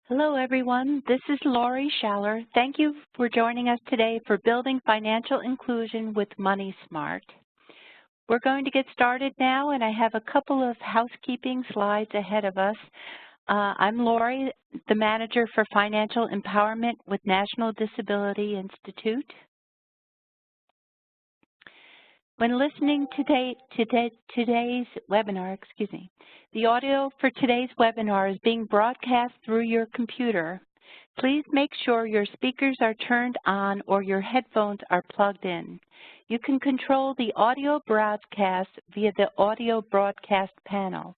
Hello, everyone. This is Lori Schaller. Thank you for joining us today for Building Financial Inclusion with Money Smart. We're going to get started now, and I have a couple of housekeeping slides ahead of us. I'm Lori, the Manager for Financial Empowerment with National Disability Institute. When listening to today's webinar, the audio for today's webinar is being broadcast through your computer. Please make sure your speakers are turned on or your headphones are plugged in. You can control the audio broadcast via the audio broadcast panel.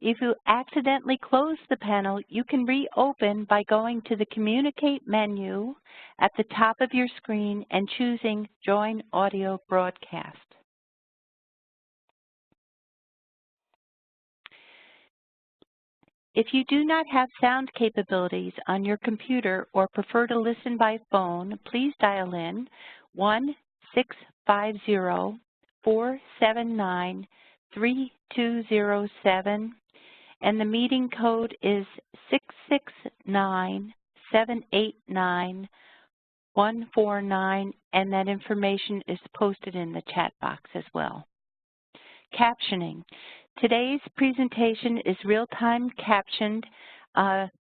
If you accidentally close the panel, you can reopen by going to the Communicate menu at the top of your screen and choosing Join Audio Broadcast. If you do not have sound capabilities on your computer or prefer to listen by phone, please dial in 1-650-479-3207, and the meeting code is 669-789-149, and that information is posted in the chat box as well. Captioning. Today's presentation is real-time captioned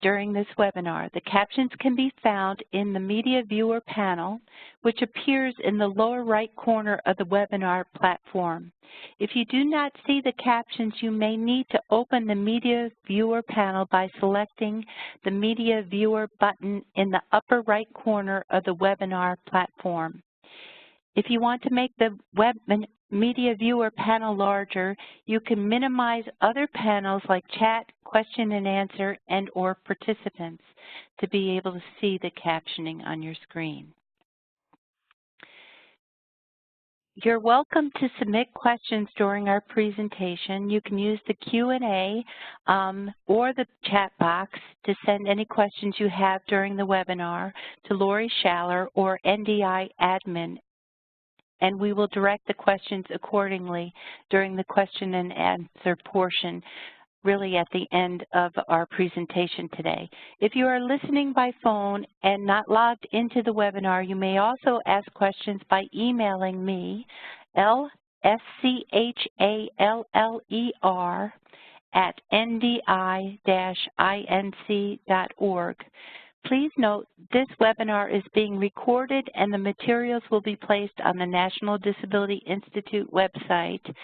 during this webinar. The captions can be found in the Media Viewer panel, which appears in the lower right corner of the webinar platform. If you do not see the captions, you may need to open the Media Viewer panel by selecting the Media Viewer button in the upper right corner of the webinar platform. If you want to make the Media Viewer panel larger, you can minimize other panels like chat, question and answer, and/or participants to be able to see the captioning on your screen. You're welcome to submit questions during our presentation. You can use the Q&A or the chat box to send any questions you have during the webinar to Lori Schaller or NDI admin, and we will direct the questions accordingly during the question and answer portion, really at the end of our presentation today. If you are listening by phone and not logged into the webinar, you may also ask questions by emailing me, lschaller@ndi-inc.org. Please note this webinar is being recorded and the materials will be placed on the National Disability Institute website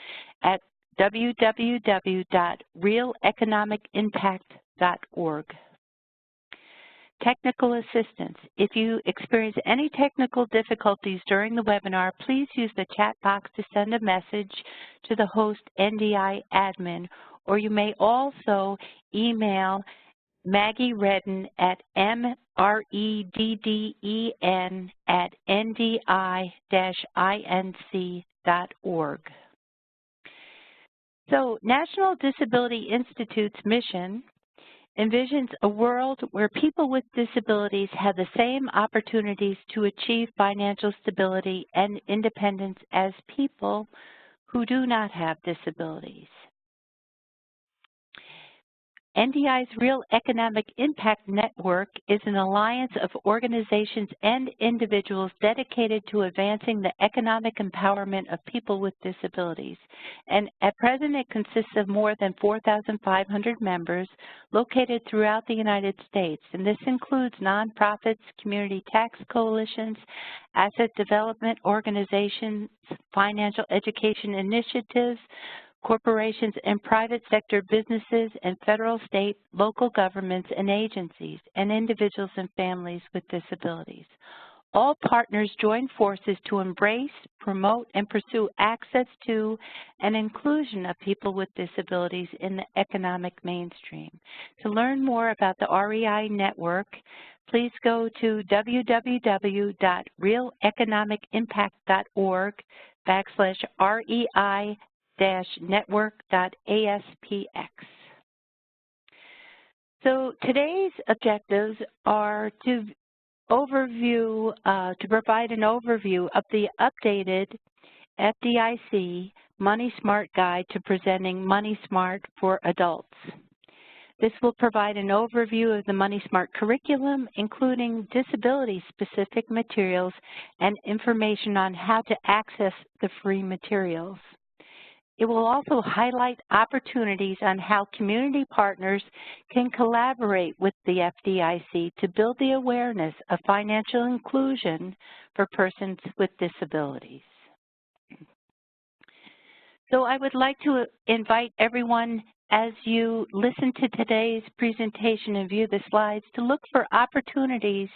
at www.realeconomicimpact.org. Technical assistance. If you experience any technical difficulties during the webinar, please use the chat box to send a message to the host NDI admin, or you may also email Maggie Redden at mredden@ndi-inc.org. So, National Disability Institute's mission envisions a world where people with disabilities have the same opportunities to achieve financial stability and independence as people who do not have disabilities. NDI's Real Economic Impact Network is an alliance of organizations and individuals dedicated to advancing the economic empowerment of people with disabilities. And at present, it consists of more than 4,500 members located throughout the United States. And this includes nonprofits, community tax coalitions, asset development organizations, financial education initiatives, corporations and private sector businesses, and federal, state, local governments and agencies, and individuals and families with disabilities. All partners join forces to embrace, promote, and pursue access to and inclusion of people with disabilities in the economic mainstream. To learn more about the REI network, please go to www.realeconomic-impact.org/REI-network.aspx. So today's objectives are to provide an overview of the updated FDIC Money Smart Guide to Presenting Money Smart for Adults. This will provide an overview of the Money Smart curriculum, including disability-specific materials and information on how to access the free materials. It will also highlight opportunities on how community partners can collaborate with the FDIC to build the awareness of financial inclusion for persons with disabilities. So I would like to invite everyone, as you listen to today's presentation and view the slides, to look for opportunities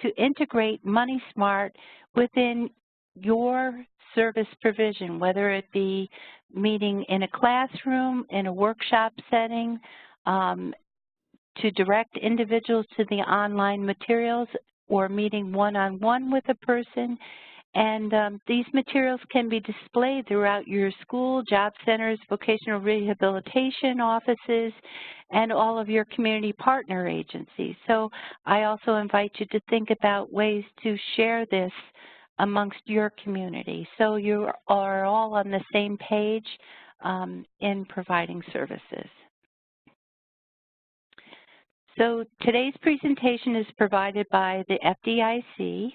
to integrate Money Smart within your service provision, whether it be meeting in a classroom, in a workshop setting, to direct individuals to the online materials, or meeting one-on-one with a person. And these materials can be displayed throughout your school, job centers, vocational rehabilitation offices, and all of your community partner agencies. So I also invite you to think about ways to share this amongst your community, so you are all on the same page in providing services. So today's presentation is provided by the FDIC,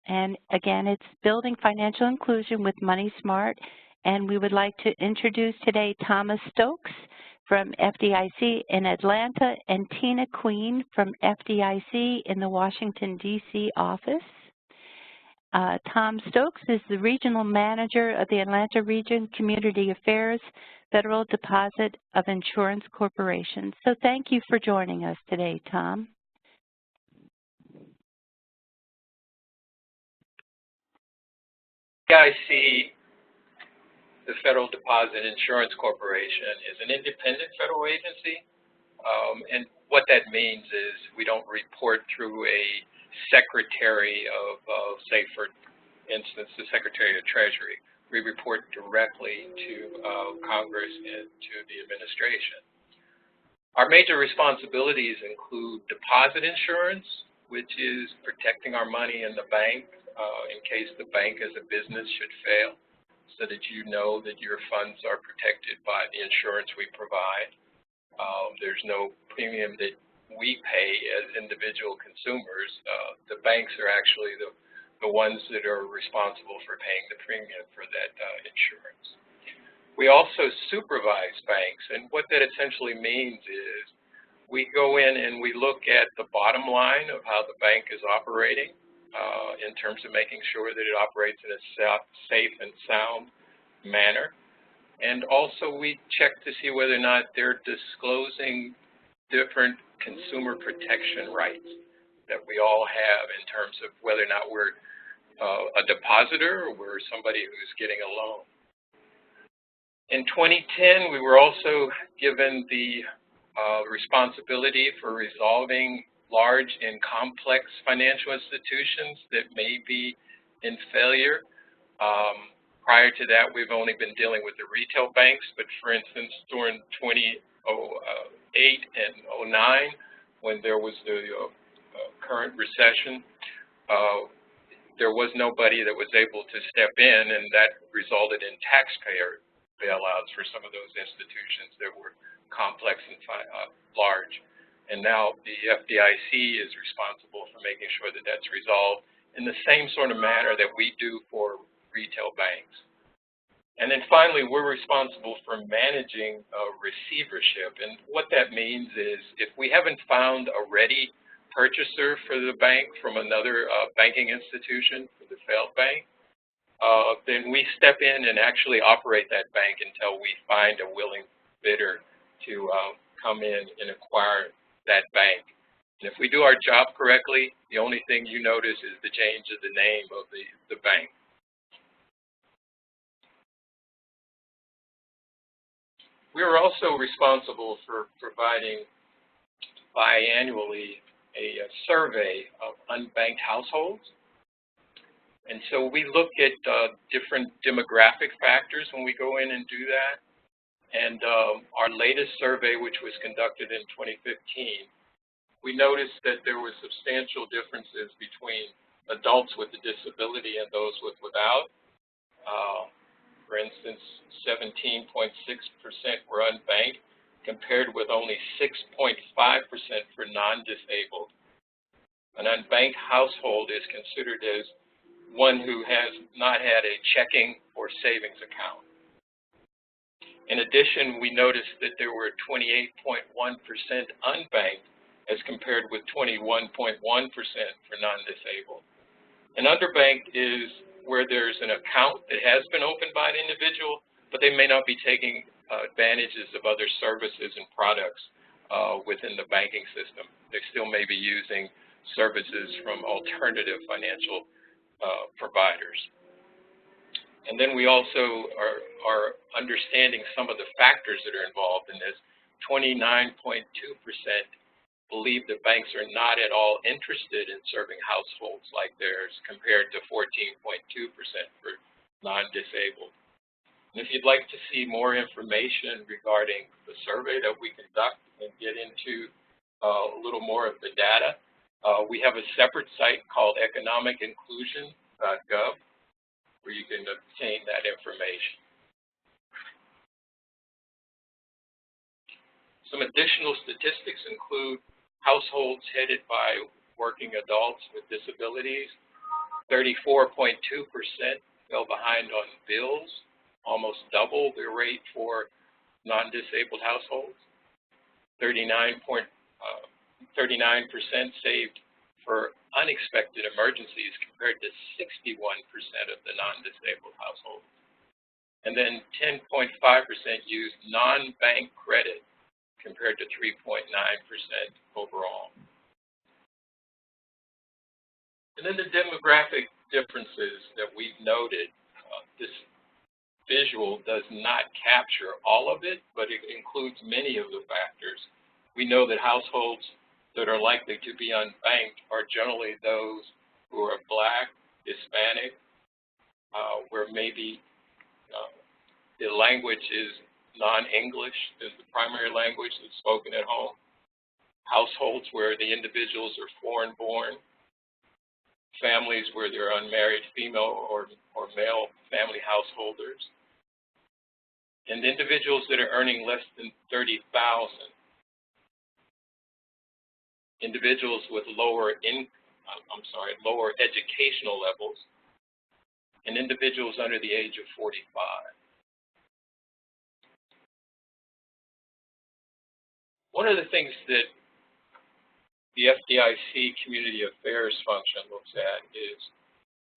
and again, it's Building Financial Inclusion with Money Smart, and we would like to introduce today Thomas Stokes from FDIC in Atlanta and Tina Queen from FDIC in the Washington, D.C. office. Tom Stokes is the Regional Manager of the Atlanta Region Community Affairs Federal Deposit of Insurance Corporation. So thank you for joining us today, Tom. FDIC, the Federal Deposit Insurance Corporation, is an independent federal agency. And what that means is we don't report through a secretary of, say, for instance, the Secretary of Treasury. We report directly to Congress and to the administration. Our major responsibilities include deposit insurance, which is protecting our money in the bank in case the bank as a business should fail, so that you know that your funds are protected by the insurance we provide. There's no premium that we pay as individual consumers. The banks are actually the ones that are responsible for paying the premium for that insurance. We also supervise banks, and what that essentially means is we go in and we look at the bottom line of how the bank is operating in terms of making sure that it operates in a safe and sound manner. And also we check to see whether or not they're disclosing different consumer protection rights that we all have in terms of whether or not we're a depositor or we're somebody who's getting a loan. In 2010, we were also given the responsibility for resolving large and complex financial institutions that may be in failure. Prior to that, we've only been dealing with the retail banks, but for instance, during 2008 and 2009, when there was the current recession, there was nobody that was able to step in, and that resulted in taxpayer bailouts for some of those institutions that were complex and large. And now the FDIC is responsible for making sure that that's resolved in the same sort of manner that we do for retail banks. And then finally, we're responsible for managing receivership. And what that means is if we haven't found a ready purchaser for the bank from another banking institution, for the failed bank, then we step in and actually operate that bank until we find a willing bidder to come in and acquire that bank. And if we do our job correctly, the only thing you notice is the change of the name of the bank. We are also responsible for providing biannually a survey of unbanked households. And so we look at different demographic factors when we go in and do that. And our latest survey, which was conducted in 2015, we noticed that there were substantial differences between adults with a disability and those without. For instance, 17.6% were unbanked, compared with only 6.5% for non-disabled. An unbanked household is considered as one who has not had a checking or savings account. In addition, we noticed that there were 28.1% unbanked as compared with 21.1% for non-disabled. An underbanked is where there's an account that has been opened by an individual, but they may not be taking advantages of other services and products within the banking system. They still may be using services from alternative financial providers. And then we also are understanding some of the factors that are involved in this. 29.2% believe that banks are not at all interested in serving households like theirs, compared to 14.2% for non-disabled. And if you'd like to see more information regarding the survey that we conduct and get into a little more of the data, we have a separate site called economicinclusion.gov where you can obtain that information. Some additional statistics include households headed by working adults with disabilities. 34.2% fell behind on bills, almost double the rate for non-disabled households. 39% saved for unexpected emergencies compared to 61% of the non-disabled households. And then 10.5% used non-bank credit compared to 3.9% overall. And then the demographic differences that we've noted, this visual does not capture all of it, but it includes many of the factors. We know that households that are likely to be unbanked are generally those who are Black, Hispanic, where maybe the language is non-English is the primary language that's spoken at home. Households where the individuals are foreign-born. Families where there are unmarried female or male family householders. And individuals that are earning less than $30,000. Individuals with lower educational levels. And individuals under the age of 45. One of the things that the FDIC Community Affairs function looks at is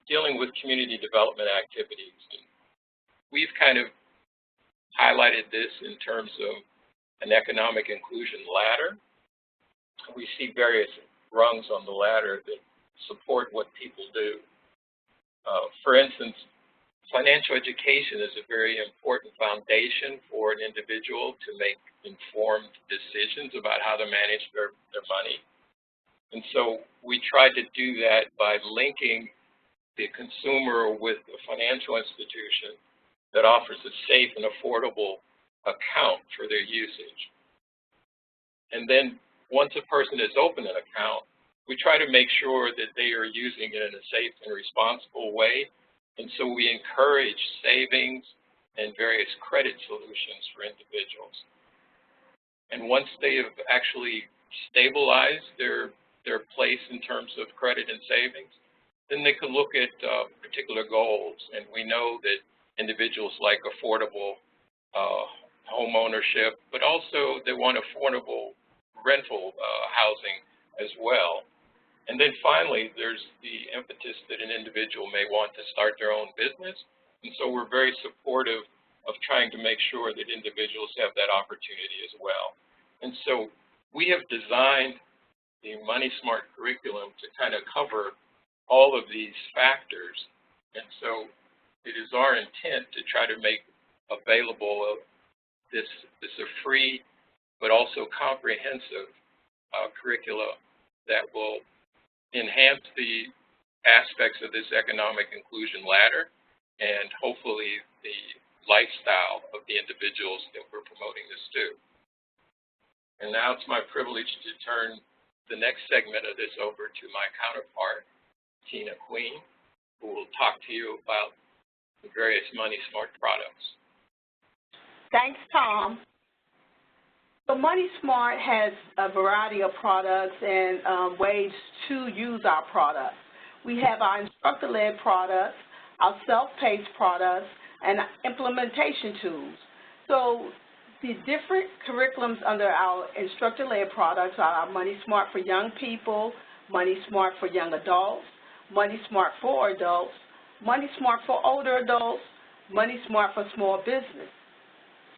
dealing with community development activities. And we've kind of highlighted this in terms of an economic inclusion ladder. We see various rungs on the ladder that support what people do. For instance, financial education is a very important foundation for an individual to make informed decisions about how to manage their money. And so we try to do that by linking the consumer with a financial institution that offers a safe and affordable account for their usage. And then once a person has opened an account, we try to make sure that they are using it in a safe and responsible way. And so we encourage savings and various credit solutions for individuals. And once they have actually stabilized their place in terms of credit and savings, then they can look at particular goals. And we know that individuals like affordable home ownership, but also they want affordable rental housing as well. And then finally, there's the impetus that an individual may want to start their own business. And so we're very supportive of trying to make sure that individuals have that opportunity as well. And so we have designed the Money Smart curriculum to kind of cover all of these factors. And so it is our intent to try to make available this a free but also comprehensive curricula that will enhance the aspects of this economic inclusion ladder and hopefully the lifestyle of the individuals that we're promoting this to. And now it's my privilege to turn the next segment of this over to my counterpart, Tina Queen, who will talk to you about the various Money Smart products. Thanks, Tom. So Money Smart has a variety of products and ways to use our products. We have our instructor-led products, our self-paced products, and implementation tools. So the different curriculums under our instructor-led products are our Money Smart for young people, Money Smart for young adults, Money Smart for adults, Money Smart for older adults, Money Smart for small business.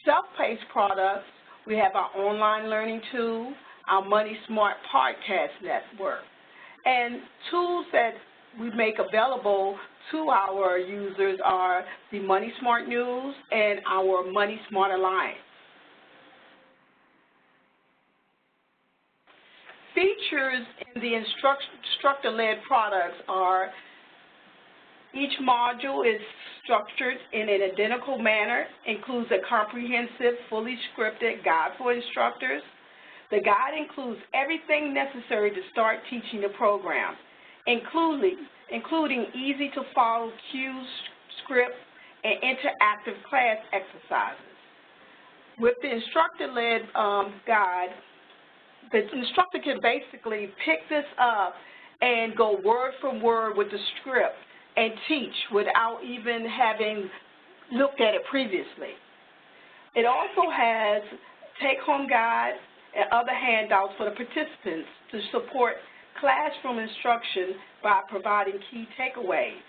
Self-paced products, we have our online learning tool, our Money Smart podcast network, and tools that we make available to our users are the Money Smart News and our Money Smart Alliance. Features in the instructor-led products are each module is structured in an identical manner, includes a comprehensive, fully scripted guide for instructors. The guide includes everything necessary to start teaching the program, including easy-to-follow cues, scripts, and interactive class exercises. With the instructor-led guide, the instructor can basically pick this up and go word for word with the script and teach without even having looked at it previously. It also has take-home guide and other handouts for the participants to support classroom instruction by providing key takeaways.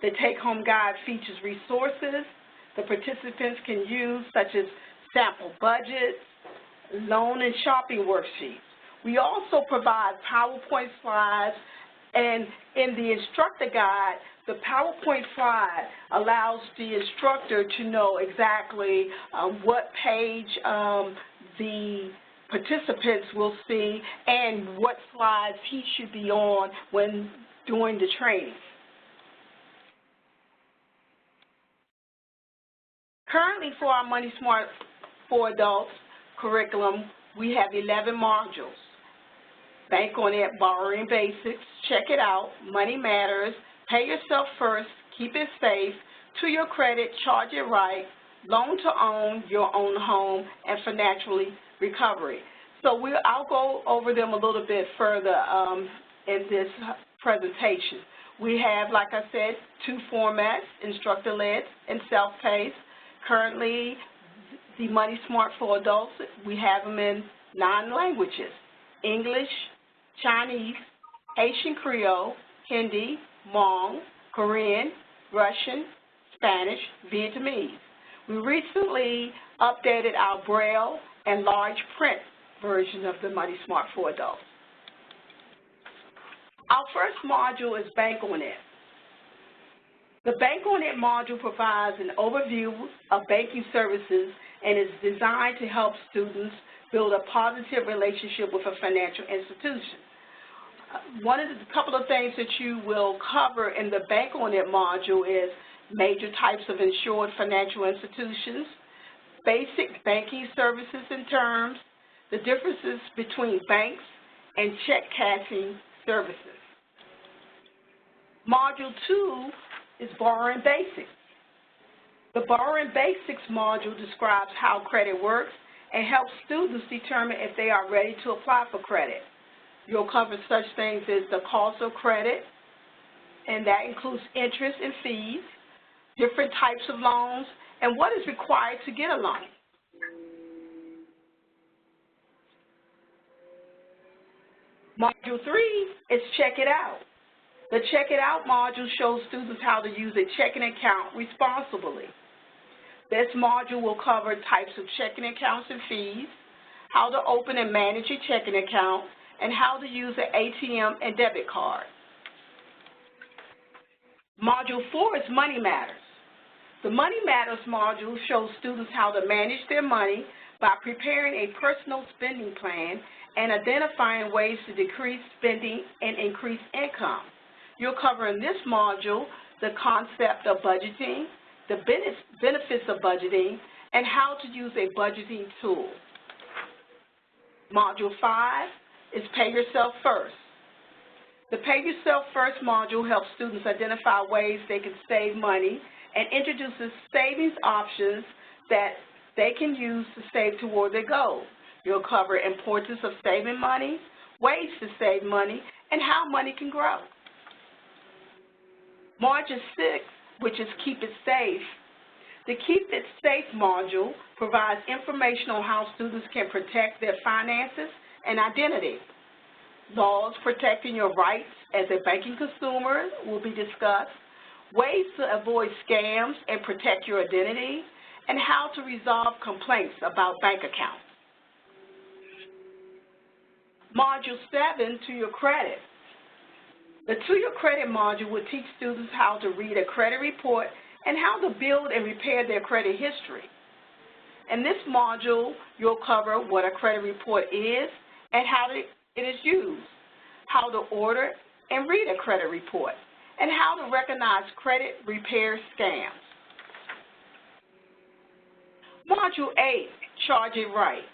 The take-home guide features resources the participants can use, such as sample budgets, loan and shopping worksheets. We also provide PowerPoint slides, and in the instructor guide, the PowerPoint slide allows the instructor to know exactly what page the participants will see and what slides he should be on when doing the training. Currently, for our Money Smart for Adults curriculum, we have 11 modules. Bank on It, Borrowing Basics, Check It Out, Money Matters, Pay Yourself First, Keep It Safe, To Your Credit, Charge It Right, Loan to Own Your Own Home, and Financially Recovery. So I'll go over them a little bit further in this presentation. We have, like I said, 2 formats, instructor-led and self-paced. Currently, the Money Smart for Adults, we have them in 9 languages: English, Chinese, Haitian Creole, Hindi, Hmong, Korean, Russian, Spanish, Vietnamese. We recently updated our Braille and large print version of the Money Smart for Adults. Our first module is Bank on It. The Bank on It module provides an overview of banking services and is designed to help students build a positive relationship with a financial institution. Couple of things that you will cover in the Bank on It module is major types of insured financial institutions, basic banking services and terms, the differences between banks and check cashing services. Module 2 is Borrowing Basics. The Borrowing Basics module describes how credit works and helps students determine if they are ready to apply for credit. You'll cover such things as the cost of credit, and that includes interest and fees, different types of loans, and what is required to get a loan. Module 3 is Check It Out. The Check It Out module shows students how to use a checking account responsibly. This module will cover types of checking accounts and fees, how to open and manage a checking account, and how to use an ATM and debit card. Module 4 is Money Matters. The Money Matters module shows students how to manage their money by preparing a personal spending plan and identifying ways to decrease spending and increase income. You'll cover in this module the concept of budgeting, the benefits of budgeting, and how to use a budgeting tool. Module 5 is Pay Yourself First. The Pay Yourself First module helps students identify ways they can save money and introduces savings options that they can use to save toward their goals. You'll cover importance of saving money, ways to save money, and how money can grow. Module 6, which is Keep It Safe. The Keep It Safe module provides information on how students can protect their finances and identity. Laws protecting your rights as a banking consumer will be discussed, ways to avoid scams and protect your identity, and how to resolve complaints about bank accounts. Module 7, To Your Credit. The To Your Credit module will teach students how to read a credit report and how to build and repair their credit history. In this module, you'll cover what a credit report is and how it is used, how to order and read a credit report, and how to recognize credit repair scams. Module 8, Charge It Right.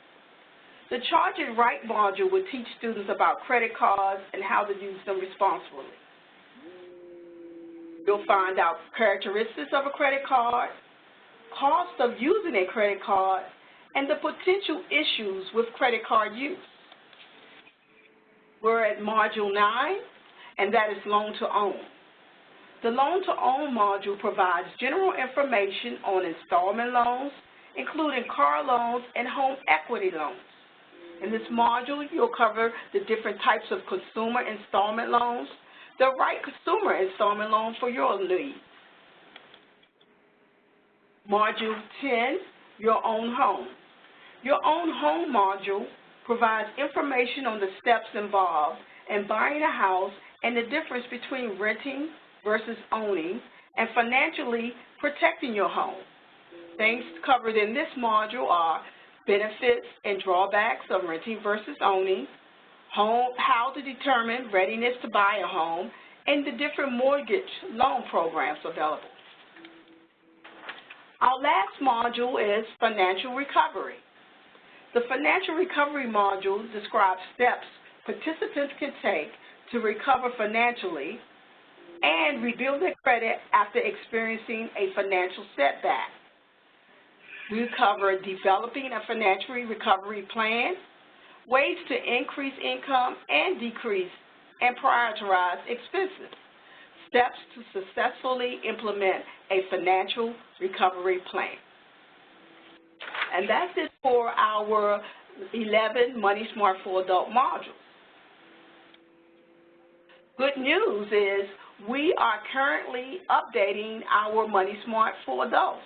The Charge It Right module will teach students about credit cards and how to use them responsibly. You'll find out characteristics of a credit card, cost of using a credit card, and the potential issues with credit card use. We're at Module 9, and that is Loan to Own. The Loan to Own module provides general information on installment loans, including car loans and home equity loans. In this module, you'll cover the different types of consumer installment loans, the right consumer installment loan for your needs. Module 10, Your Own Home. Your Own Home module provides information on the steps involved in buying a house and the difference between renting versus owning and financially protecting your home. Things covered in this module are benefits and drawbacks of renting versus owning, how to determine readiness to buy a home, and the different mortgage loan programs available. Our last module is Financial Recovery. The Financial Recovery module describes steps participants can take to recover financially and rebuild their credit after experiencing a financial setback. We cover developing a financial recovery plan, ways to increase income and decrease and prioritize expenses, steps to successfully implement a financial recovery plan. And that's it for our 11 Money Smart for Adult modules. Good news is we are currently updating our Money Smart for Adults.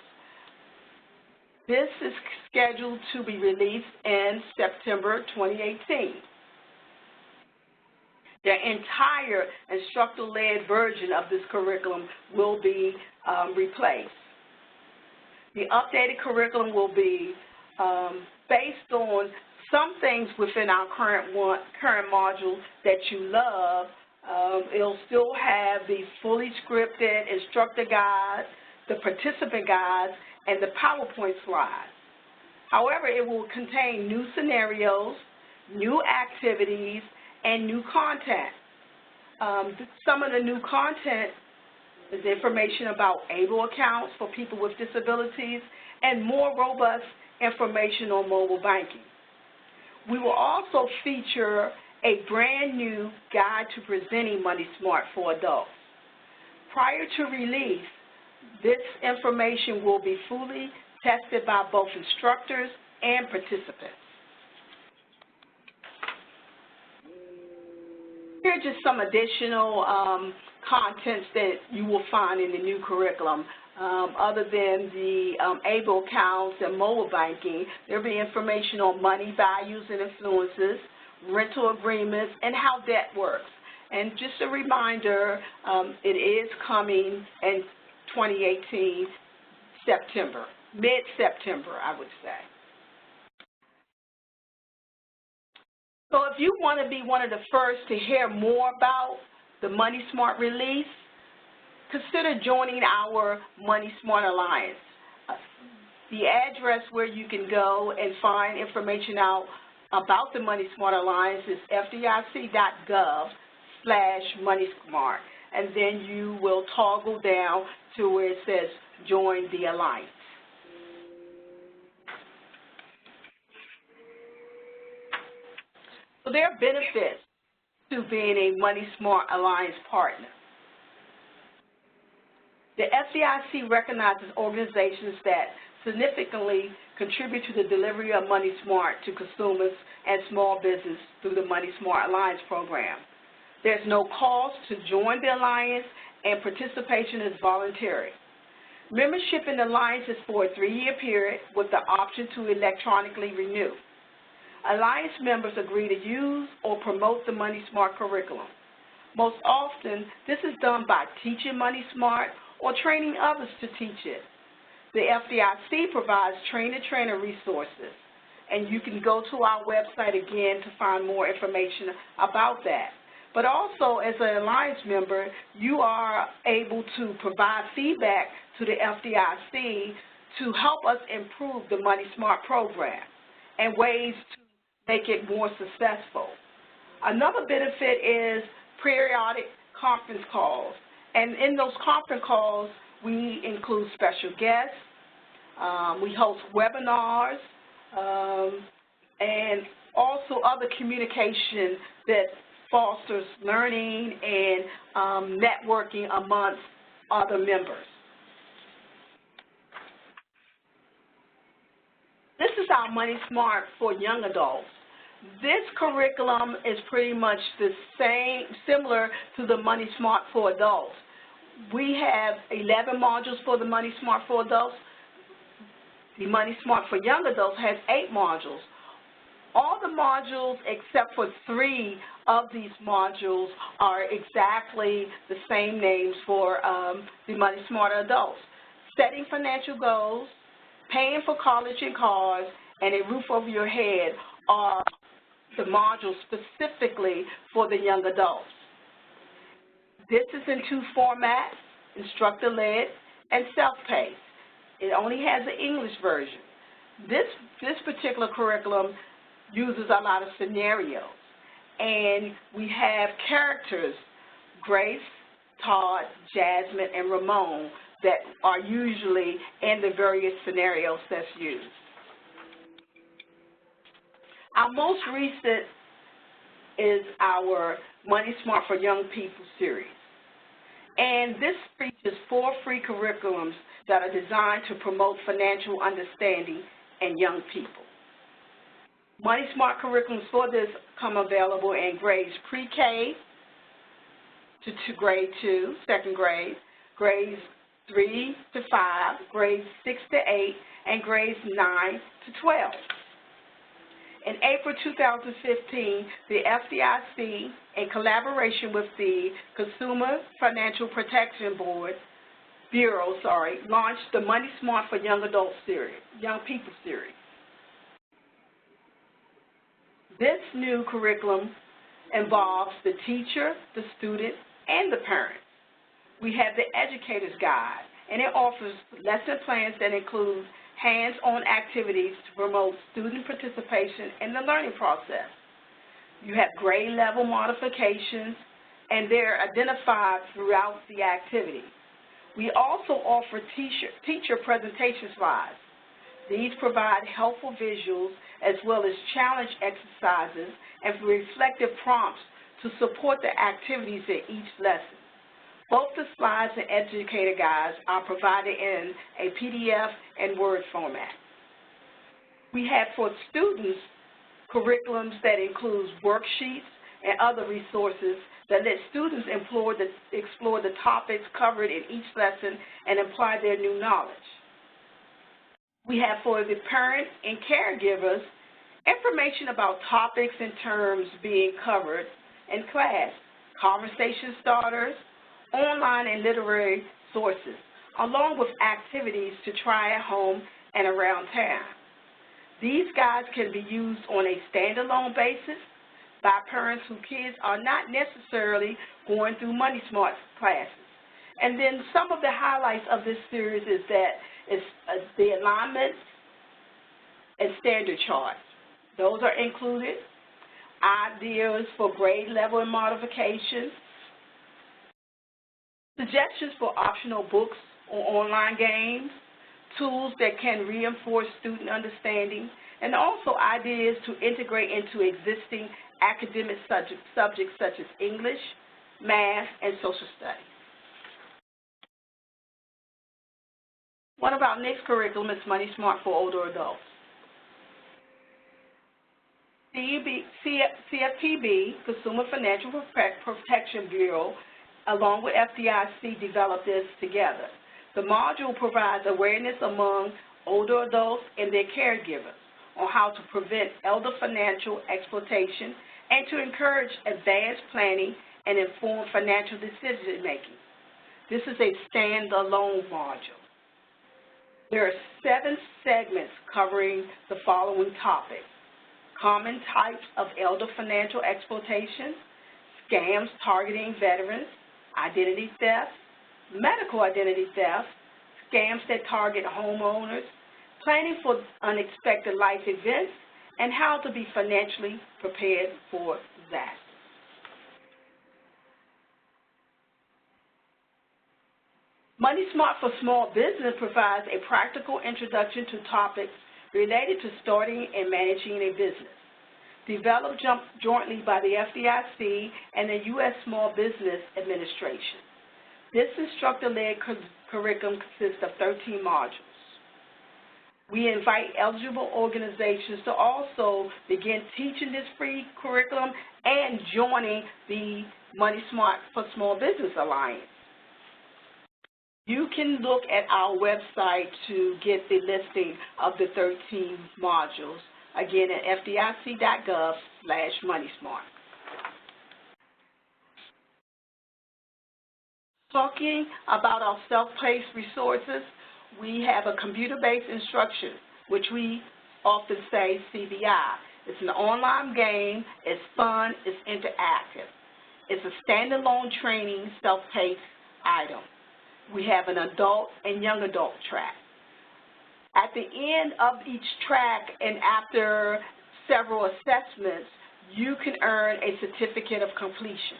This is scheduled to be released in September 2018. The entire instructor-led version of this curriculum will be replaced. The updated curriculum will be based on some things within our current module that you love. It'll still have the fully scripted instructor guide, the participant guides, and the PowerPoint slides. However, it will contain new scenarios, new activities, and new content. Some of the new content is information about ABLE accounts for people with disabilities and more robust information on mobile banking. We will also feature a brand new guide to presenting Money Smart for Adults. Prior to release, this information will be fully tested by both instructors and participants. Here are just some additional contents that you will find in the new curriculum. Other than the ABLE accounts and mobile banking, there will be information on money values and influences, rental agreements, and how debt works. And just a reminder, it is coming in 2018, September, mid-September, I would say. So if you want to be one of the first to hear more about the Money Smart release, consider joining our Money Smart Alliance. The address where you can go and find information out about the Money Smart Alliance is fdic.gov/MoneySmart, and then you will toggle down to where it says Join the Alliance. So there are benefits to being a Money Smart Alliance partner. The FDIC recognizes organizations that significantly contribute to the delivery of Money Smart to consumers and small business through the Money Smart Alliance program. There's no cost to join the Alliance, and participation is voluntary. Membership in the Alliance is for a 3-year period with the option to electronically renew. Alliance members agree to use or promote the Money Smart curriculum. Most often, this is done by teaching Money Smart or training others to teach it. The FDIC provides trainer resources, and you can go to our website again to find more information about that. But also, as an Alliance member, you are able to provide feedback to the FDIC to help us improve the Money Smart program and ways to make it more successful. Another benefit is periodic conference calls. And in those conference calls, we include special guests, we host webinars, and also other communication that fosters learning and networking amongst other members. This is our Money Smart for young adults. This curriculum is pretty much the same, similar to the Money Smart for adults. We have 11 modules for the Money Smart for adults. The Money Smart for young adults has 8 modules. All the modules except for 3 of these modules are exactly the same names for the Money Smart adults. Setting financial goals, paying for college and cars, and a roof over your head are the modules specifically for the young adults. This is in 2 formats, instructor-led and self-paced. It only has an English version. This particular curriculum uses a lot of scenarios, and we have characters, Grace, Todd, Jasmine, and Ramon, that are usually in the various scenarios that's used. Our most recent is our Money Smart for Young People series. And this features 4 free curriculums that are designed to promote financial understanding in young people. Money Smart curriculums for this come available in grades pre-K to grade 2, second grade, grades 3 to 5, grades 6 to 8, and grades 9 to 12. In April 2015, the FDIC, in collaboration with the Consumer Financial Protection Bureau, launched the Money Smart for Young Adults series, Young People series. This new curriculum involves the teacher, the student, and the parent. We have the Educator's Guide, and it offers lesson plans that include hands-on activities to promote student participation in the learning process. You have grade level modifications, and they're identified throughout the activity. We also offer teacher presentation slides. These provide helpful visuals as well as challenge exercises and reflective prompts to support the activities in each lesson. Both the slides and educator guides are provided in a PDF and Word format. We have for students curriculums that includes worksheets and other resources that let students explore the topics covered in each lesson and apply their new knowledge. We have for the parent and caregivers information about topics and terms being covered in class, conversation starters, online and literary sources, along with activities to try at home and around town. These guides can be used on a standalone basis by parents whose kids are not necessarily going through Money Smart classes. And then some of the highlights of this series is that it's the alignments and standard charts. Those are included. Ideas for grade level and modifications. Suggestions for optional books or online games. Tools that can reinforce student understanding. And also ideas to integrate into existing academic subjects such as English, math, and social studies. One of our next curriculum is Money Smart for older adults. CFPB, Consumer Financial Protection Bureau, along with FDIC, developed this together. The module provides awareness among older adults and their caregivers on how to prevent elder financial exploitation and to encourage advanced planning and informed financial decision-making. This is a standalone module. There are 7 segments covering the following topics: common types of elder financial exploitation, scams targeting veterans, identity theft, medical identity theft, scams that target homeowners, planning for unexpected life events, and how to be financially prepared for disasters. Money Smart for Small Business provides a practical introduction to topics related to starting and managing a business. Developed jointly by the FDIC and the U.S. Small Business Administration. This instructor-led curriculum consists of 13 modules. We invite eligible organizations to also begin teaching this free curriculum and joining the Money Smart for Small Business Alliance. You can look at our website to get the listing of the 13 modules, again at fdic.gov/moneysmart. Talking about our self-paced resources, we have a computer-based instruction, which we often say CBI. It's an online game, it's fun, it's interactive. It's a standalone training, self-paced item. We have an adult and young adult track. At the end of each track and after several assessments, you can earn a certificate of completion.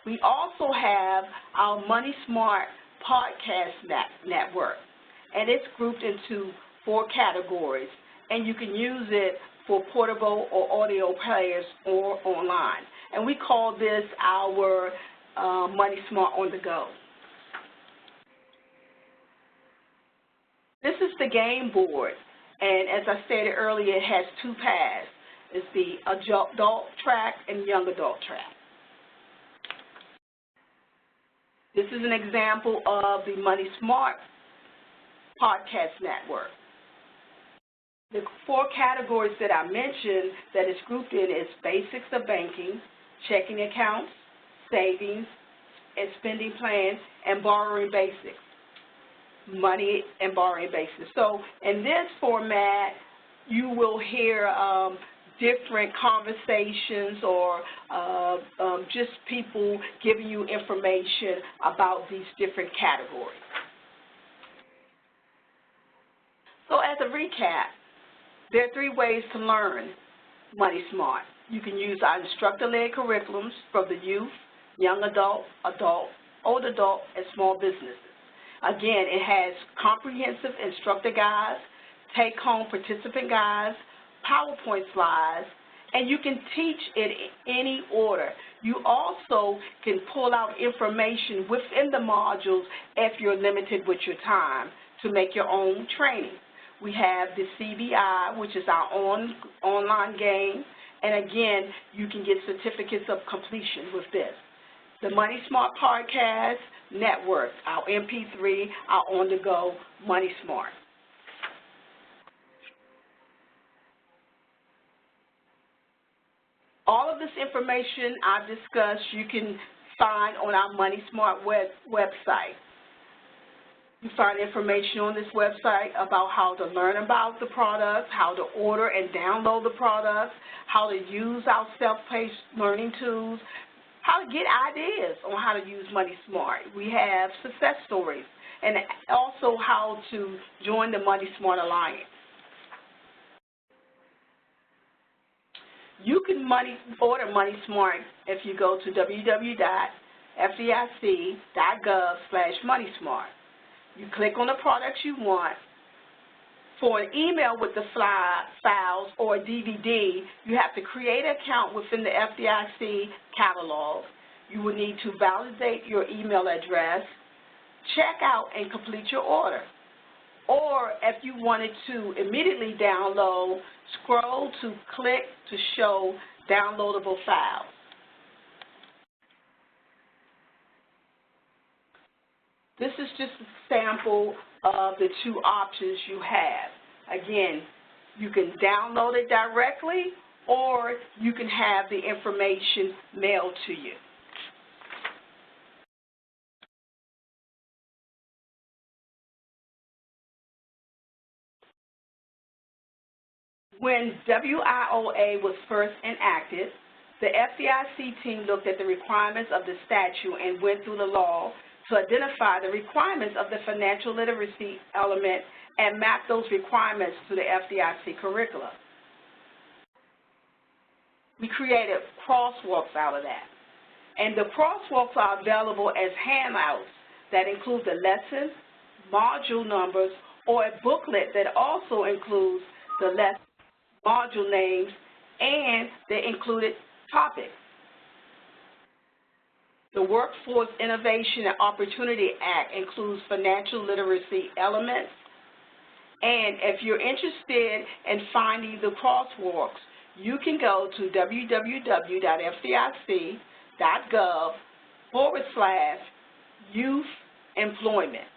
We also have our Money Smart podcast network, and it's grouped into 4 categories, and you can use it for portable or audio players or online. And we call this our Money Smart on the go. This is the game board, and as I stated earlier, it has 2 paths. It's the adult track and young adult track. This is an example of the Money Smart podcast network. The 4 categories that I mentioned that it's grouped in is basics of banking, checking accounts, savings, and spending plans, and borrowing basics. Money and borrowing basics. So in this format, you will hear different conversations or just people giving you information about these different categories. So as a recap, there are 3 ways to learn Money Smart. You can use our instructor-led curriculums for the youth, young adult, old adult, and small businesses. Again, it has comprehensive instructor guides, take-home participant guides, PowerPoint slides, and you can teach it in any order. You also can pull out information within the modules if you're limited with your time to make your own training. We have the CBI, which is our online game, and again, you can get certificates of completion with this. The Money Smart Podcast Network, our MP3, our on-the-go Money Smart. All of this information I've discussed you can find on our Money Smart website. You find information on this website about how to learn about the products, how to order and download the products, how to use our self-paced learning tools, how to get ideas on how to use Money Smart. We have success stories, and also how to join the Money Smart Alliance. You can order Money Smart if you go to www.fdic.gov/moneysmart. You click on the products you want, For an email with the files or a DVD, you have to create an account within the FDIC catalog. You will need to validate your email address, check out and complete your order. Or if you wanted to immediately download, scroll to click to show downloadable files. This is just a sample of the two options you have. Again, you can download it directly or you can have the information mailed to you. When WIOA was first enacted, the FDIC team looked at the requirements of the statute and went through the law to identify the requirements of the financial literacy element and map those requirements to the FDIC curricula. We created crosswalks out of that. And the crosswalks are available as handouts that include the lessons, module numbers, or a booklet that also includes the lesson, module names, and the included topics. The Workforce Innovation and Opportunity Act includes financial literacy elements. And if you're interested in finding the crosswalks, you can go to www.fdic.gov/youth employment.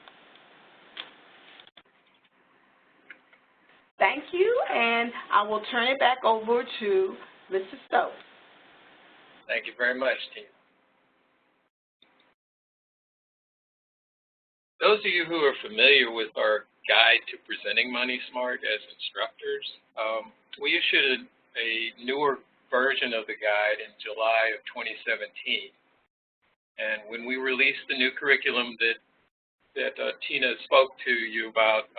Thank you, and I will turn it back over to Mr. Stokes. Thank you very much, Tina. Those of you who are familiar with our guide to presenting Money Smart as instructors, we issued a newer version of the guide in July of 2017. And when we released the new curriculum that Tina spoke to you about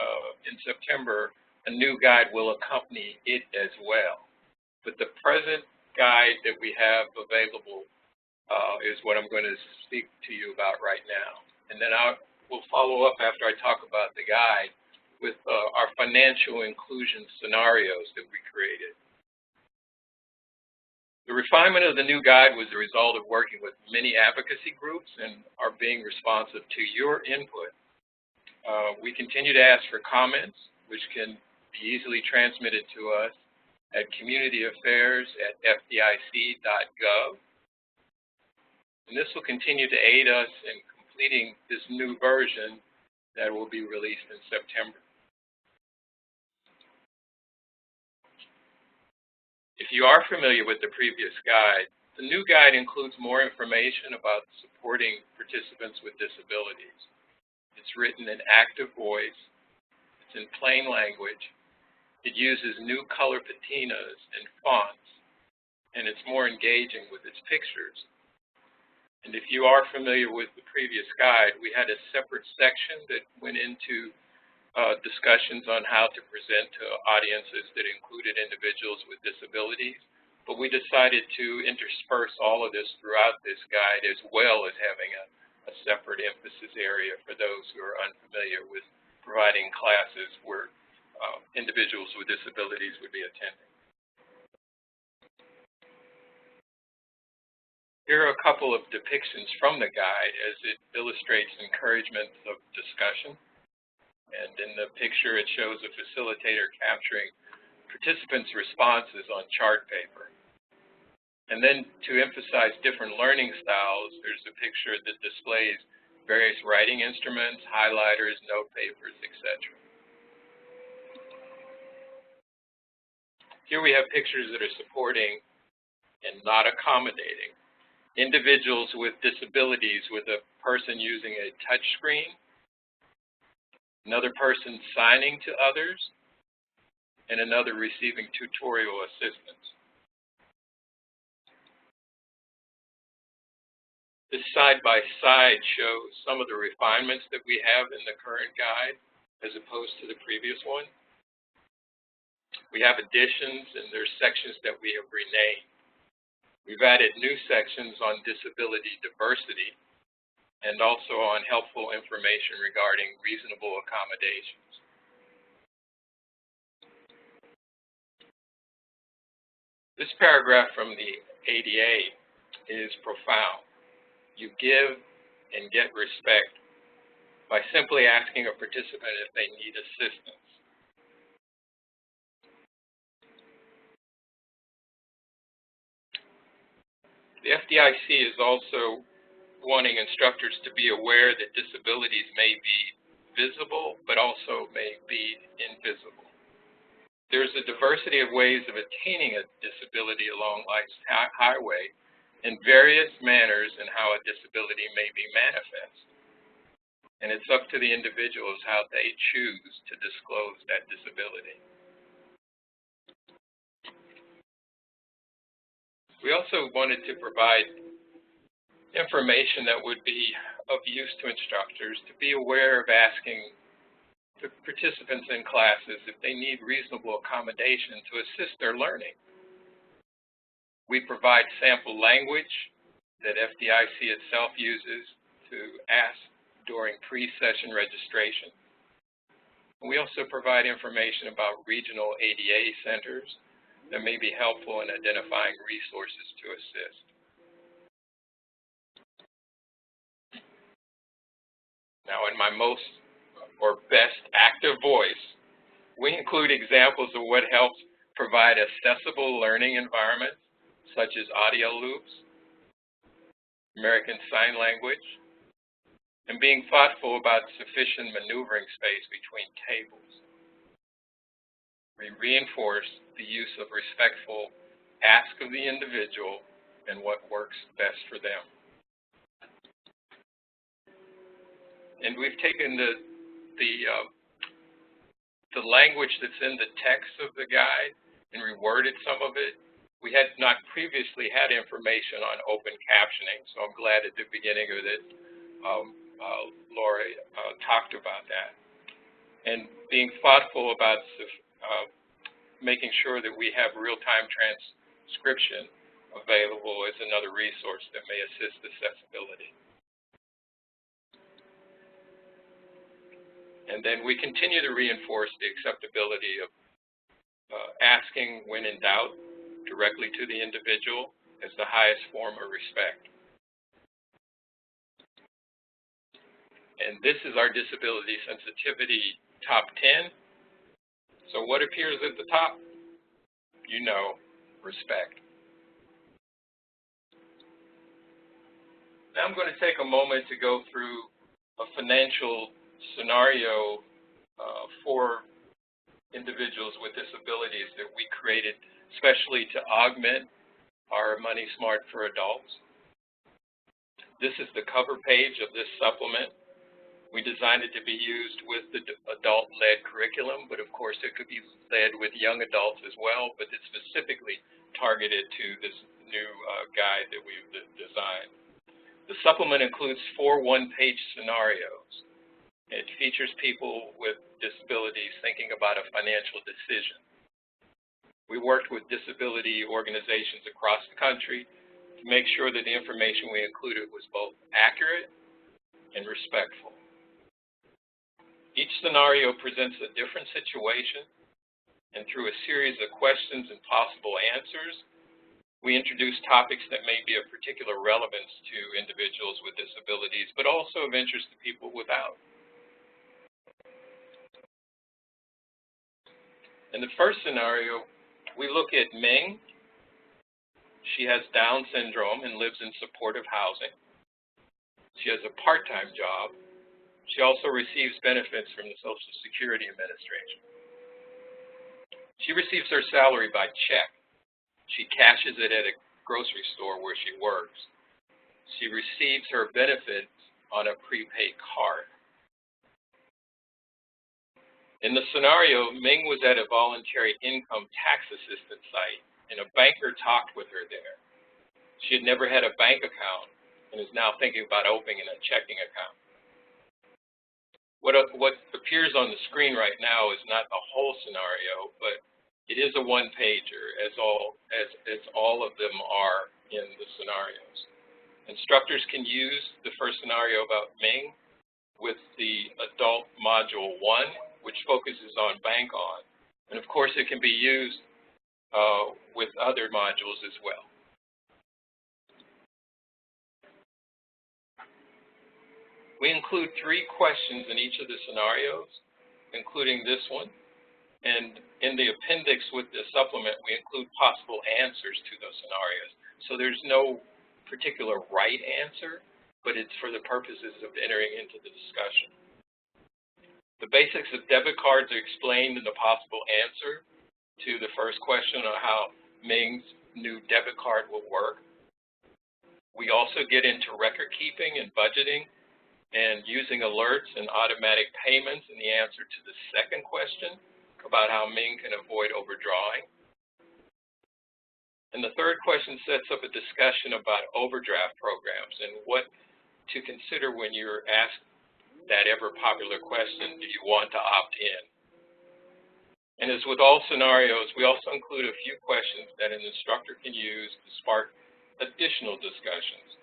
in September, a new guide will accompany it as well. But the present guide that we have available is what I'm going to speak to you about right now. And then we'll follow up after I talk about the guide with our financial inclusion scenarios that we created. The refinement of the new guide was the result of working with many advocacy groups and are being responsive to your input. We continue to ask for comments, which can be easily transmitted to us at communityaffairs@fdic.gov. And this will continue to aid us in completing this new version that will be released in September. If you are familiar with the previous guide, the new guide includes more information about supporting participants with disabilities. It's written in active voice, it's in plain language, it uses new color patinas and fonts, and it's more engaging with its pictures. And if you are familiar with the previous guide, we had a separate section that went into discussions on how to present to audiences that included individuals with disabilities. But we decided to intersperse all of this throughout this guide, as well as having a separate emphasis area for those who are unfamiliar with providing classes where individuals with disabilities would be attending. Here are a couple of depictions from the guide as it illustrates encouragement of discussion. And in the picture, it shows a facilitator capturing participants' responses on chart paper. And then to emphasize different learning styles, there's a picture that displays various writing instruments, highlighters, note papers, etc. Here we have pictures that are supporting and not accommodating individuals with disabilities, with a person using a touch screen, another person signing to others, and another receiving tutorial assistance. This side-by-side shows some of the refinements that we have in the current guide as opposed to the previous one. We have additions, and there's sections that we have renamed. We've added new sections on disability diversity and also on helpful information regarding reasonable accommodations. This paragraph from the ADA is profound. You give and get respect by simply asking a participant if they need assistance. The FDIC is also wanting instructors to be aware that disabilities may be visible, but also may be invisible. There's a diversity of ways of attaining a disability along life's highway in various manners in how a disability may be manifest. And it's up to the individuals how they choose to disclose that disability. We also wanted to provide information that would be of use to instructors to be aware of asking the participants in classes if they need reasonable accommodation to assist their learning. We provide sample language that FDIC itself uses to ask during pre-session registration. We also provide information about regional ADA centers that may be helpful in identifying resources to assist. Now, in my most or best active voice, we include examples of what helps provide accessible learning environments, such as audio loops, American Sign Language, and being thoughtful about sufficient maneuvering space between tables. We reinforce the use of respectful ask of the individual and what works best for them. And we've taken the language that's in the text of the guide and reworded some of it. We had not previously had information on open captioning, so I'm glad at the beginning of it, Laura talked about that. And being thoughtful about making sure that we have real-time transcription available is another resource that may assist accessibility. And then we continue to reinforce the acceptability of asking when in doubt directly to the individual as the highest form of respect. And this is our disability sensitivity top 10. So what appears at the top? You know, respect. Now I'm going to take a moment to go through a financial scenario for individuals with disabilities that we created especially to augment our Money Smart for Adults. This is the cover page of this supplement. We designed it to be used with the adult-led curriculum, but of course it could be led with young adults as well, but it's specifically targeted to this new guide that we've designed. The supplement includes 4 one-page scenarios. It features people with disabilities thinking about a financial decision. We worked with disability organizations across the country to make sure that the information we included was both accurate and respectful. Each scenario presents a different situation, and through a series of questions and possible answers, we introduce topics that may be of particular relevance to individuals with disabilities, but also of interest to people without. In the first scenario, we look at Ming. She has Down syndrome and lives in supportive housing. She has a part-time job. She also receives benefits from the Social Security Administration. She receives her salary by check. She cashes it at a grocery store where she works. She receives her benefits on a prepaid card. In the scenario, Ming was at a voluntary income tax assistance site, and a banker talked with her there. She had never had a bank account and is now thinking about opening a checking account. What appears on the screen right now is not the whole scenario, but it is a one-pager, as all of them are in the scenarios. Instructors can use the first scenario about Ming with the adult module 1, which focuses on bank on. And of course, it can be used with other modules as well. We include 3 questions in each of the scenarios, including this one. And in the appendix with the supplement, we include possible answers to those scenarios. So there's no particular right answer, but it's for the purposes of entering into the discussion. The basics of debit cards are explained in the possible answer to the first question on how Ming's new debit card will work. We also get into record keeping and budgeting and using alerts and automatic payments in the answer to the second question about how Ming can avoid overdrawing. And the third question sets up a discussion about overdraft programs and what to consider when you're asked that ever popular question, do you want to opt in? And as with all scenarios, we also include a few questions that an instructor can use to spark additional discussions.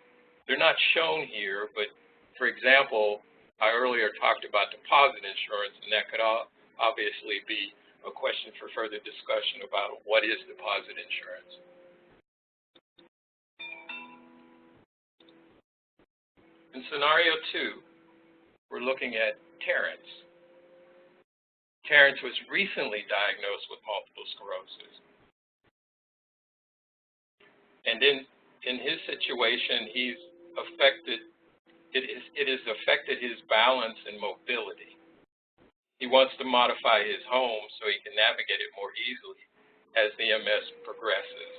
They're not shown here, but for example, I earlier talked about deposit insurance, and that could obviously be a question for further discussion about what is deposit insurance. In scenario 2, we're looking at Terrence. Terrence was recently diagnosed with multiple sclerosis. And in his situation, it has affected his balance and mobility. He wants to modify his home so he can navigate it more easily as the MS progresses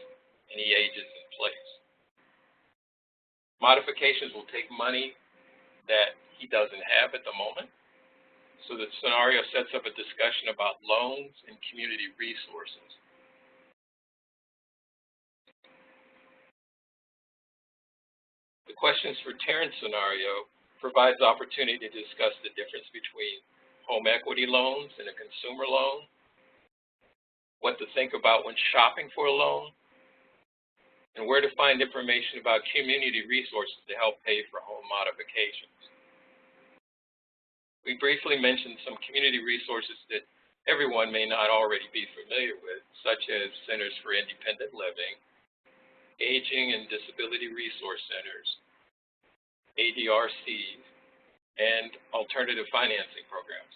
and he ages in place. Modifications will take money that he doesn't have at the moment. So the scenario sets up a discussion about loans and community resources. The questions for Terrence scenario provides opportunity to discuss the difference between home equity loans and a consumer loan, what to think about when shopping for a loan, and where to find information about community resources to help pay for home modifications. We briefly mentioned some community resources that everyone may not already be familiar with, such as Centers for Independent Living, Aging and Disability Resource Centers, ADRCs, and alternative financing programs.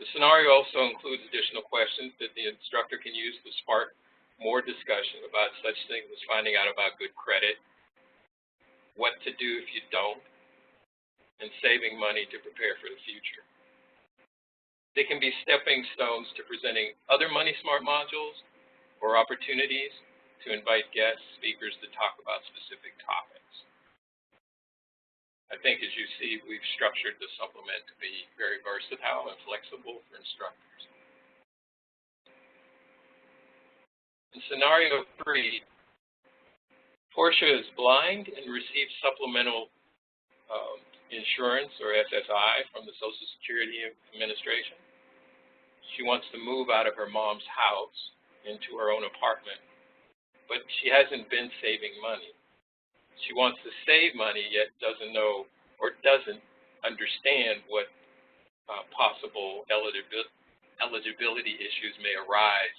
The scenario also includes additional questions that the instructor can use to spark more discussion about such things as finding out about good credit, what to do if you don't, and saving money to prepare for the future. They can be stepping stones to presenting other Money Smart modules or opportunities to invite guest speakers to talk about specific topics. I think, as you see, we've structured the supplement to be very versatile and flexible for instructors. In scenario 3, Portia is blind and receives supplemental insurance, or SSI, from the Social Security Administration. She wants to move out of her mom's house into her own apartment, but she hasn't been saving money. She wants to save money, yet doesn't know or doesn't understand what possible eligibility issues may arise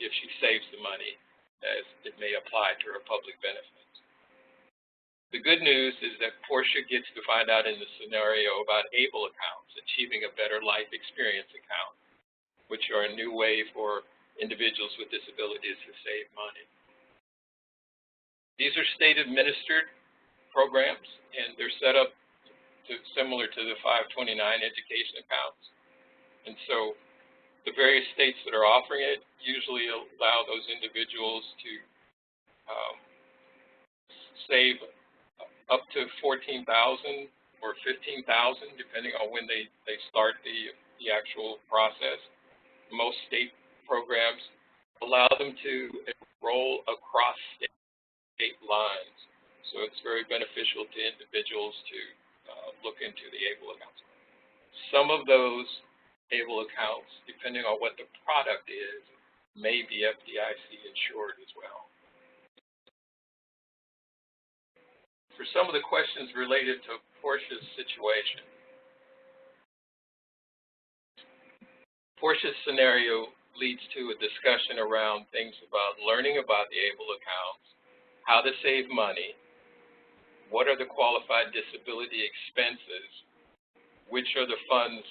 if she saves the money, as it may apply to her public benefits. The good news is that Portia gets to find out in the scenario about ABLE accounts, Achieving a Better Life Experience account, which are a new way for individuals with disabilities to save money. These are state-administered programs, and they're set up similar to the 529 education accounts. And so the various states that are offering it usually allow those individuals to save up to $14,000 or $15,000, depending on when they start the actual process. Most state programs allow them to enroll across state lines. So it's very beneficial to individuals to look into the ABLE accounts. Some of those ABLE accounts, depending on what the product is, may be FDIC insured as well. For some of the questions related to Portia's situation, Portia's scenario leads to a discussion around things about learning about the ABLE accounts, how to save money, what are the qualified disability expenses, which are the funds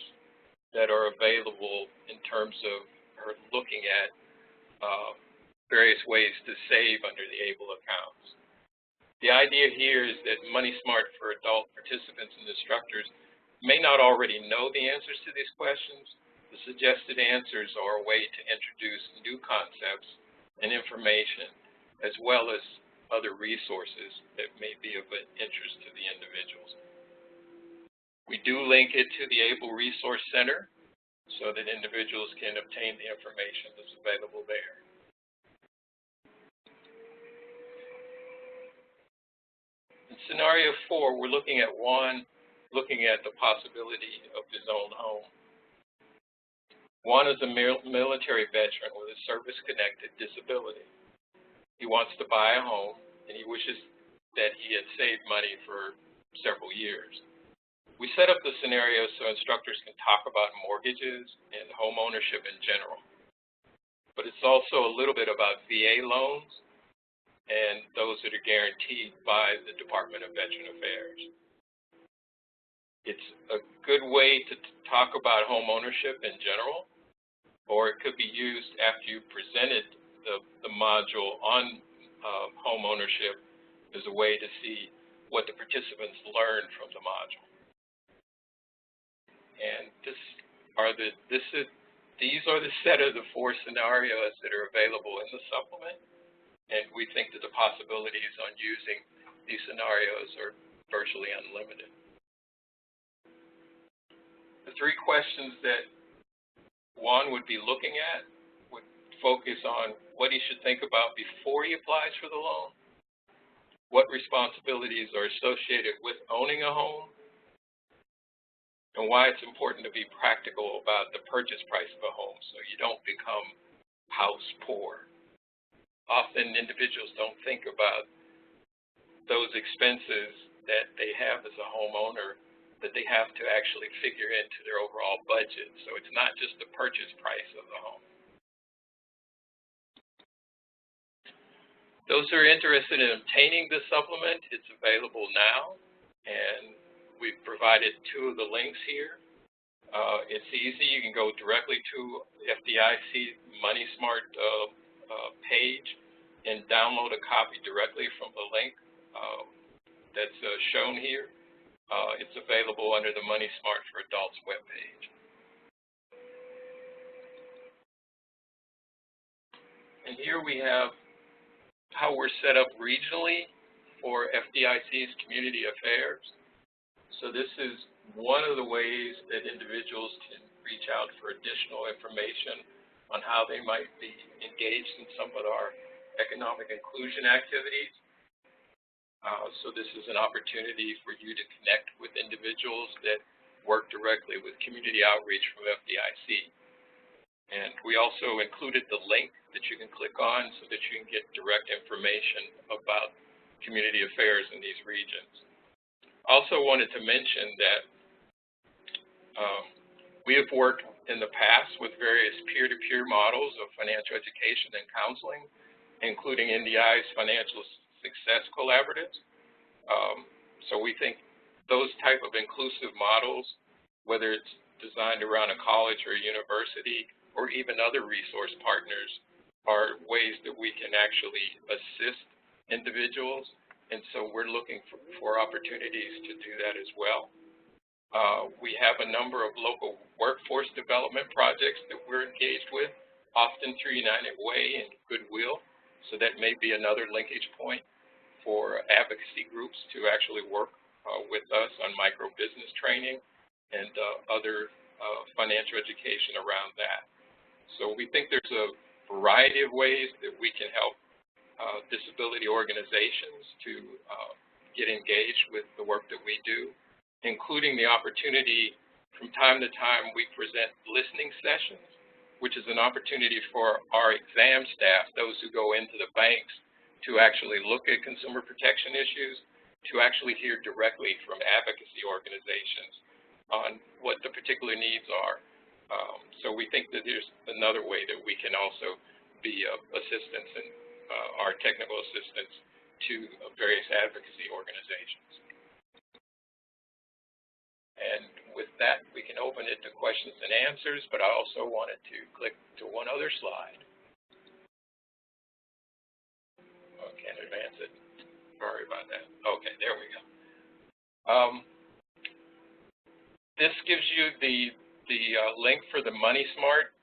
that are available in terms of her looking at various ways to save under the ABLE accounts. The idea here is that Money Smart for adult participants and instructors may not already know the answers to these questions. The suggested answers are a way to introduce new concepts and information, as well as other resources that may be of interest to the individuals. We do link it to the ABLE Resource Center so that individuals can obtain the information that's available there. In scenario 4, we're looking at Juan looking at the possibility of his own home. Juan is a military veteran with a service-connected disability. He wants to buy a home, and he wishes that he had saved money for several years. We set up the scenario so instructors can talk about mortgages and home ownership in general. But it's also a little bit about VA loans and those that are guaranteed by the Department of Veteran Affairs. It's a good way to talk about home ownership in general, or it could be used after you've presented the module on home ownership as a way to see what the participants learned from the module. And these are the set of the 4 scenarios that are available in the supplement, and we think that the possibilities on using these scenarios are virtually unlimited. The 3 questions that Juan would be looking at would focus on what he should think about before he applies for the loan, what responsibilities are associated with owning a home, and why it's important to be practical about the purchase price of a home so you don't become house poor. Often individuals don't think about those expenses that they have as a homeowner that they have to actually figure into their overall budget. So it's not just the purchase price of the home. Those who are interested in obtaining this supplement, it's available now, and we've provided 2 of the links here. It's easy. You can go directly to FDIC Money Smart page and download a copy directly from the link that's shown here. It's available under the Money Smart for Adults webpage. And here we have how we're set up regionally for FDIC's community affairs. So this is one of the ways that individuals can reach out for additional information on how they might be engaged in some of our economic inclusion activities. So this is an opportunity for you to connect with individuals that work directly with community outreach from FDIC. And we also included the link that you can click on so that you can get direct information about community affairs in these regions. Also wanted to mention that we have worked in the past with various peer-to-peer models of financial education and counseling, including NDI's Financial Success Collaboratives. So we think those type of inclusive models, whether it's designed around a college or a university or even other resource partners, are ways that we can actually assist individuals. And so we're looking for opportunities to do that as well. We have a number of local workforce development projects that we're engaged with, often through United Way and Goodwill. So that may be another linkage point for advocacy groups to actually work with us on micro-business training and other financial education around that. So we think there's a variety of ways that we can help disability organizations to get engaged with the work that we do, including the opportunity from time to time we present listening sessions, which is an opportunity for our exam staff, those who go into the banks, to actually look at consumer protection issues, to actually hear directly from advocacy organizations on what the particular needs are So we think that there's another way that we can also be assistance and our technical assistance to various advocacy organizations. And with that, we can open it to questions and answers, but I also wanted to click to one other slide. Oh, can't advance it. Sorry about that. Okay, there we go. This gives you the link for the Money Smart,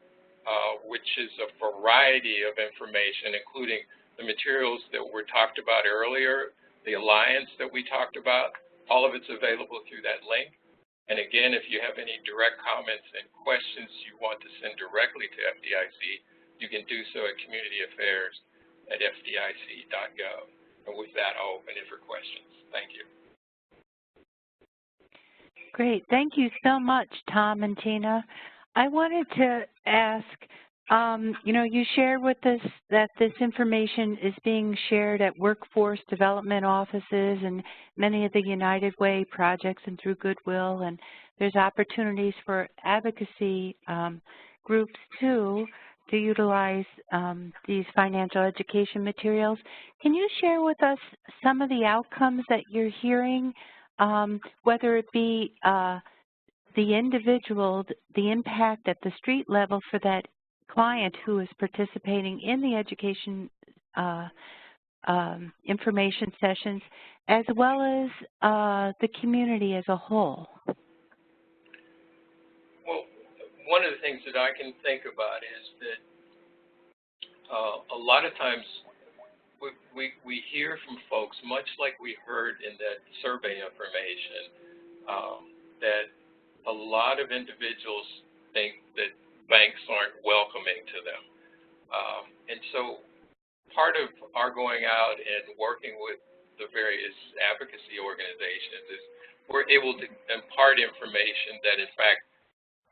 which is a variety of information, including the materials that were talked about earlier, the alliance that we talked about. All of it's available through that link. And again, if you have any direct comments and questions you want to send directly to FDIC, you can do so at communityaffairs@fdic.gov. And with that, I'll open it for questions. Thank you. Great. Thank you so much, Tom and Tina. I wanted to ask, you know, you shared with us that this information is being shared at workforce development offices and many of the United Way projects and through Goodwill, and there's opportunities for advocacy groups too to utilize these financial education materials. Can you share with us some of the outcomes that you're hearing, whether it be the individual, the impact at the street level for that client who is participating in the education information sessions, as well as the community as a whole? Well, one of the things that I can think about is that a lot of times we hear from folks, much like we heard in that survey information, that a lot of individuals think that banks aren't welcoming to them. And so part of our going out and working with the various advocacy organizations is we're able to impart information that, in fact,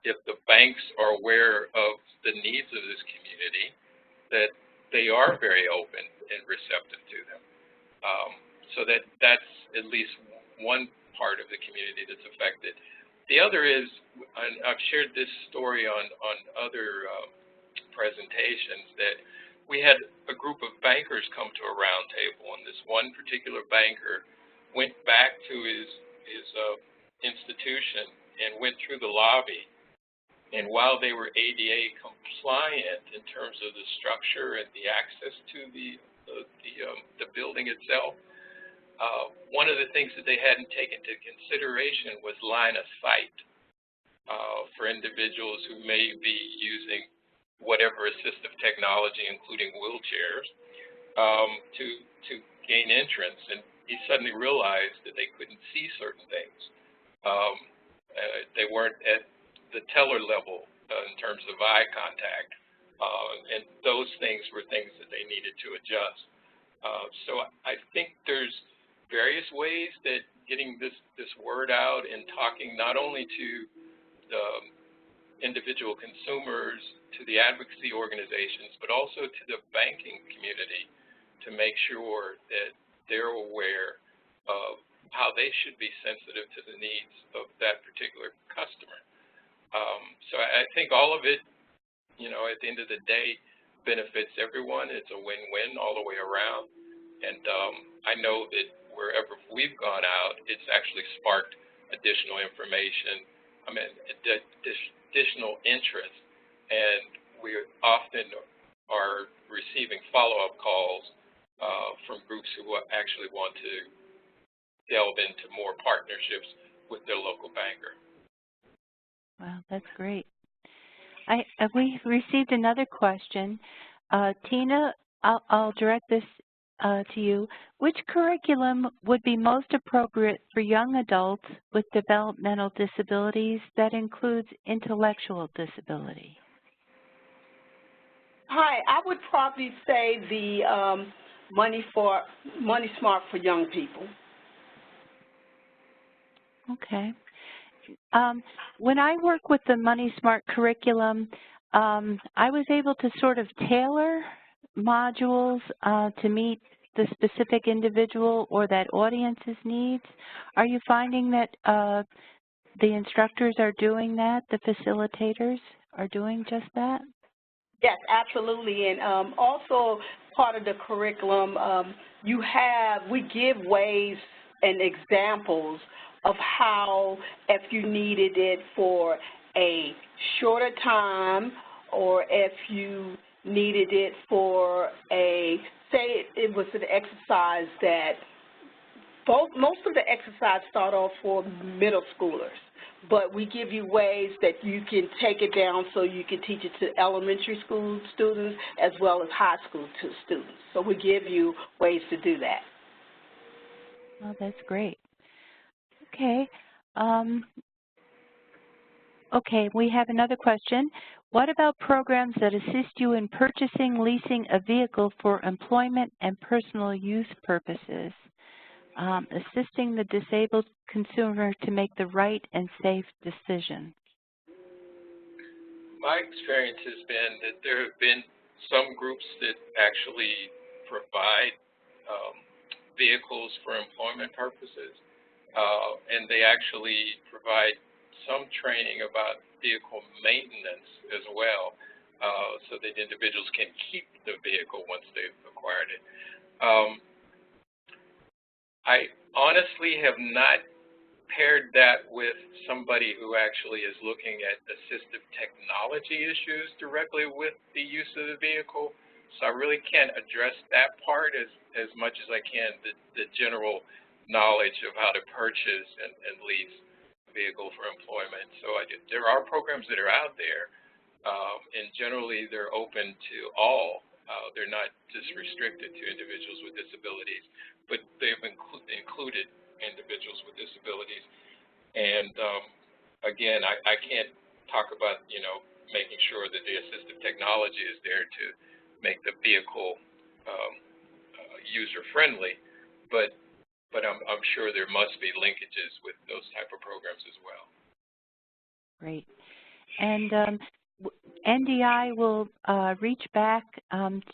if the banks are aware of the needs of this community, that they are very open and receptive to them. So that's at least one part of the community that's affected. The other is, and I've shared this story on other presentations, that we had a group of bankers come to a round table, and this one particular banker went back to his institution and went through the lobby. And while they were ADA compliant in terms of the structure and the access to the building itself, one of the things that they hadn't taken into consideration was line of sight for individuals who may be using whatever assistive technology, including wheelchairs, to gain entrance. And he suddenly realized that they couldn't see certain things. They weren't at the teller level in terms of eye contact, and those things were things that they needed to adjust. So I think there's various ways that getting this word out and talking not only to the individual consumers, to the advocacy organizations, but also to the banking community to make sure that they're aware of how they should be sensitive to the needs of that particular customer. So I think all of it, you know, at the end of the day, benefits everyone. It's a win-win all the way around. And I know that wherever we've gone out, it's actually sparked additional information, additional interest, and we often are receiving follow-up calls from groups who actually want to delve into more partnerships with their local banker. Wow, that's great. We received another question. Tina, I'll direct this to you. Which curriculum would be most appropriate for young adults with developmental disabilities that includes intellectual disability? Hi, I would probably say the Money Smart for young people. Okay. When I work with the Money Smart curriculum, I was able to sort of tailor modules to meet the specific individual or that audience's needs. Are you finding that the instructors are doing that, the facilitators? are doing just that? Yes, absolutely. And also part of the curriculum, we give ways and examples of how, if you needed it for a shorter time, or if you needed it for say it was an exercise that most of the exercise start off for middle schoolers, but we give you ways that you can take it down so you can teach it to elementary school students as well as high school students. So we give you ways to do that. Oh, that's great. Okay. Okay, we have another question. What about programs that assist you in purchasing, leasing a vehicle for employment and personal use purposes? Assisting the disabled consumer to make the right and safe decision. My experience has been that there have been some groups that actually provide vehicles for employment purposes, and they actually provide some training about vehicle maintenance as well, so that individuals can keep the vehicle once they've acquired it. I honestly have not paired that with somebody who actually is looking at assistive technology issues directly with the use of the vehicle. So I really can't address that part as much as I can the general knowledge of how to purchase and lease a vehicle for employment. So there are programs that are out there, and generally they're open to all. They're not just restricted to individuals with disabilities, but they've included individuals with disabilities. And again, I can't talk about, making sure that the assistive technology is there to make the vehicle user-friendly, but I'm sure there must be linkages with those type of programs as well. Great. And NDI will reach back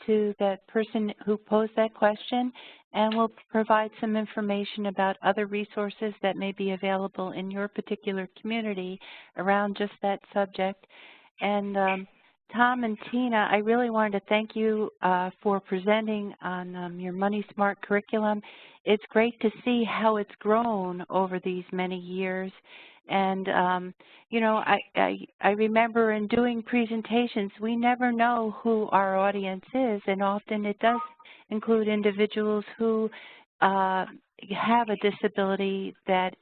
to that person who posed that question, and will provide some information about other resources that may be available in your particular community around just that subject. And Tom and Tina, I really wanted to thank you for presenting on your Money Smart curriculum. It's great to see how it's grown over these many years. And, I remember in doing presentations, we never know who our audience is, and often it does include individuals who have a disability that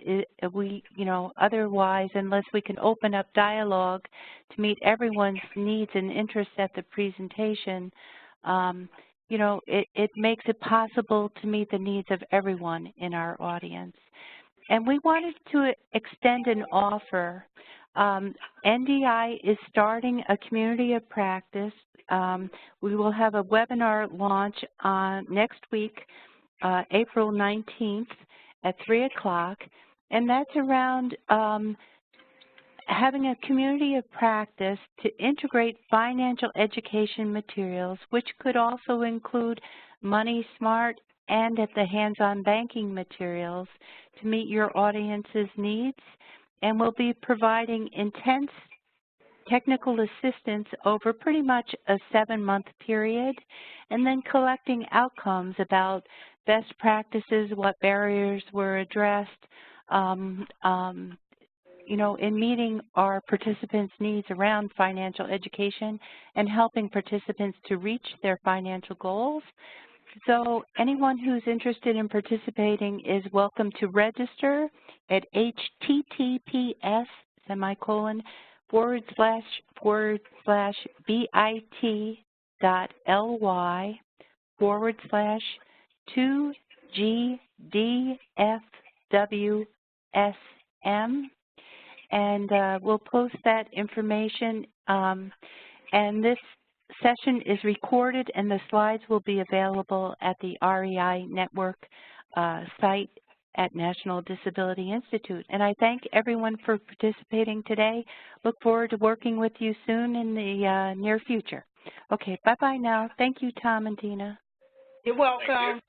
otherwise, unless we can open up dialogue to meet everyone's needs and interests at the presentation, it makes it possible to meet the needs of everyone in our audience. And we wanted to extend an offer. NDI is starting a community of practice. We will have a webinar launch next week, April 19th at 3 o'clock, and that's around having a community of practice to integrate financial education materials, which could also include Money Smart and at the hands-on banking materials to meet your audience's needs. And we'll be providing intense technical assistance over pretty much a 7-month period, and then collecting outcomes about best practices, what barriers were addressed, in meeting our participants' needs around financial education and helping participants to reach their financial goals. So anyone who's interested in participating is welcome to register at https://bit.ly/bit/2GDFWSM, and we'll post that information. And this session is recorded, and the slides will be available at the REI Network site at National Disability Institute. And I thank everyone for participating today. Look forward to working with you soon in the near future. Okay, bye-bye now. Thank you, Tom and Tina. You're welcome.